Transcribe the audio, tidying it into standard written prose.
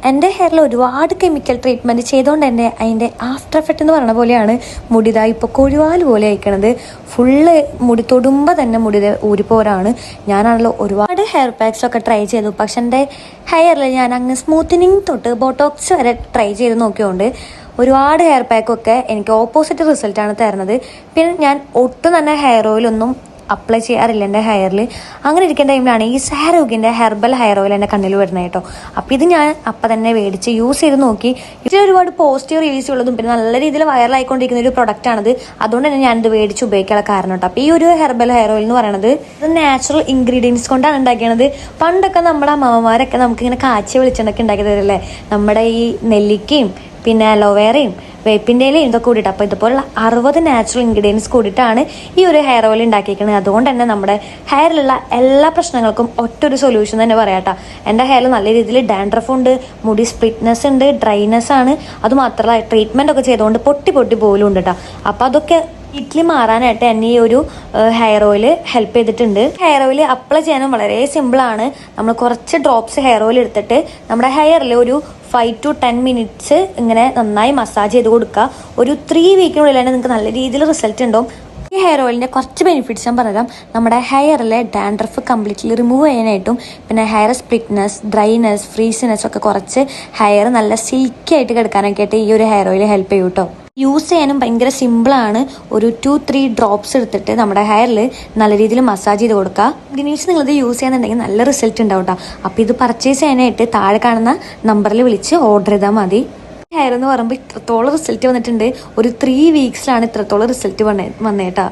എൻ്റെ ഹെയറിൽ ഒരുപാട് കെമിക്കൽ ട്രീറ്റ്മെൻറ്റ് ചെയ്തുകൊണ്ട് തന്നെ അതിൻ്റെ ആഫ്റ്റർ എഫക്റ്റ് എന്ന് പറയുന്ന പോലെയാണ് മുടിതാ ഇപ്പോൾ കൊഴുവാൽ പോലെ അയക്കണത്. ഫുള്ള് മുടി തൊടുമ്പോൾ തന്നെ മുടി ഊരിപ്പോരാണ്. ഞാനാണല്ലോ ഒരുപാട് ഹെയർ പാക്സൊക്കെ ട്രൈ ചെയ്തു. പക്ഷെ എൻ്റെ ഹെയറിൽ ഞാൻ അങ്ങ് സ്മൂത്തനിങ് തൊട്ട് ബോട്ടോക്സ് വരെ ട്രൈ ചെയ്ത് നോക്കിയോണ്ട് ഒരുപാട് ഹെയർ പാക്കൊക്കെ എനിക്ക് ഓപ്പോസിറ്റ് റിസൾട്ടാണ് തരുന്നത്. പിന്നെ ഞാൻ ഒട്ടും തന്നെ ഹെയർ ഓയിലൊന്നും അപ്ലൈ ചെയ്യാറില്ല എൻ്റെ ഹെയറിൽ. അങ്ങനെ ഇരിക്കുന്ന ടൈമിലാണ് ഈ സാരോഗിൻ്റെ ഹെർബൽ ഹെയർ ഓയിൽ എൻ്റെ കണ്ണിൽ വരുന്നത് കേട്ടോ. അപ്പോൾ ഇത് ഞാൻ അപ്പം തന്നെ മേടിച്ച് യൂസ് ചെയ്ത് നോക്കി. ഇതിൽ ഒരുപാട് പോസിറ്റീവ് റിവ്യൂസ് ഉള്ളതും പിന്നെ നല്ല രീതിയിൽ വൈറലായിക്കൊണ്ടിരിക്കുന്ന ഒരു പ്രൊഡക്റ്റാണിത്. അതുകൊണ്ട് തന്നെ ഞാനിത് മേടിച്ച് ഉപയോഗിക്കാനുള്ള കാരണം കേട്ടോ. അപ്പോൾ ഈ ഒരു ഹെർബൽ ഹെയർ ഓയിൽ എന്ന് പറയുന്നത് ഇത് നാച്ചുറൽ ഇൻഗ്രീഡിയൻസ് കൊണ്ടാണ് ഉണ്ടാക്കിയത്. പണ്ടൊക്കെ നമ്മുടെ അമ്മമാരൊക്കെ നമുക്കിങ്ങനെ കാച്ചിയ വെളിച്ചെണ്ണൊക്കെ ഉണ്ടാക്കി തരില്ലേ, നമ്മുടെ ഈ നെല്ലിക്കയും പിന്നെ അലോവേറയും വേപ്പിൻ്റെ ഇലയും ഇതൊക്കെ കൂടിയിട്ട്. അപ്പോൾ ഇതുപോലുള്ള 60 നാച്ചുറൽ ഇൻഗ്രീഡിയൻസ് കൂടിയിട്ടാണ് ഈ ഒരു ഹെയർ ഓയിൽ ഉണ്ടാക്കിയിരിക്കുന്നത്. അതുകൊണ്ട് തന്നെ നമ്മുടെ ഹെയറിലുള്ള എല്ലാ പ്രശ്നങ്ങൾക്കും ഒറ്റൊരു സൊല്യൂഷൻ തന്നെ പറയാട്ടോ. എൻ്റെ ഹെയറിൽ നല്ല രീതിയിൽ ഡാൻഡ്രഫ് ഉണ്ട്, മുടി സ്പ്ലിറ്റ്നെസ് ഉണ്ട്, ഡ്രൈനെസ് ആണ്. അതുമാത്രമല്ല ട്രീറ്റ്മെൻ്റ് ഒക്കെ ചെയ്തുകൊണ്ട് പൊട്ടി പോലും ഉണ്ട് കേട്ടോ. അപ്പോൾ അതൊക്കെ ഇഡ്ലി മാറാനായിട്ട് എന്നെ ഈ ഒരു ഹെയർ ഓയിൽ ഹെൽപ്പ് ചെയ്തിട്ടുണ്ട്. ഹെയർ ഓയിൽ അപ്ലൈ ചെയ്യാനും വളരെ സിമ്പിളാണ്. നമ്മൾ കുറച്ച് ഡ്രോപ്സ് ഹെയർ ഓയിൽ എടുത്തിട്ട് നമ്മുടെ ഹെയറിൽ ഒരു 5 to 10 മിനിറ്റ്സ് ഇങ്ങനെ നന്നായി മസാജ് ചെയ്ത് കൊടുക്കുക. ഒരു 3 വീക്കിനുള്ളിൽ തന്നെ നിങ്ങൾക്ക് നല്ല രീതിയിൽ റിസൾട്ട് ഉണ്ടാവും. ഈ ഹെയർ ഓയിലിൻ്റെ കുറച്ച് ബെനിഫിറ്റ്സ് ഞാൻ പറഞ്ഞുതരാം. നമ്മുടെ ഹെയറിലെ ഡാൻഡ്രഫ് കംപ്ലീറ്റ്ലി റിമൂവ് ചെയ്യാനായിട്ടും പിന്നെ ഹെയർ സ്പ്ലിറ്റ്നെസ്, ഡ്രൈനെസ്, ഫ്രീസിനെസ് ഒക്കെ കുറച്ച് ഹെയർ നല്ല സിൽക്കി ആയിട്ട് കിടക്കാനൊക്കെ ആയിട്ട് ഈ ഒരു ഹെയർ ഓയിൽ ഹെൽപ്പ് ചെയ്യും കേട്ടോ. യൂസ് ചെയ്യാനും ഭയങ്കര സിമ്പിളാണ്. ഒരു 2-3 ഡ്രോപ്സ് എടുത്തിട്ട് നമ്മുടെ ഹെയറിൽ നല്ല രീതിയിൽ മസാജ് ചെയ്ത് കൊടുക്കുക. ഇതിനീച്ച് നിങ്ങളിത് യൂസ് ചെയ്യാന്നുണ്ടെങ്കിൽ നല്ല റിസൾട്ട് ഉണ്ടാവും കേട്ടോ. അപ്പോൾ ഇത് പർച്ചേസ് ചെയ്യാനായിട്ട് താഴെ കാണുന്ന നമ്പറിൽ വിളിച്ച് ഓർഡർ ചെയ്താൽ മതി. ഹെയർ എന്ന് പറയുമ്പോൾ ഇത്രത്തോളം റിസൾട്ട് വന്നിട്ടുണ്ട്. ഒരു 3 വീക്സിലാണ് ഇത്രത്തോളം റിസൾട്ട് വന്നേട്ടാ.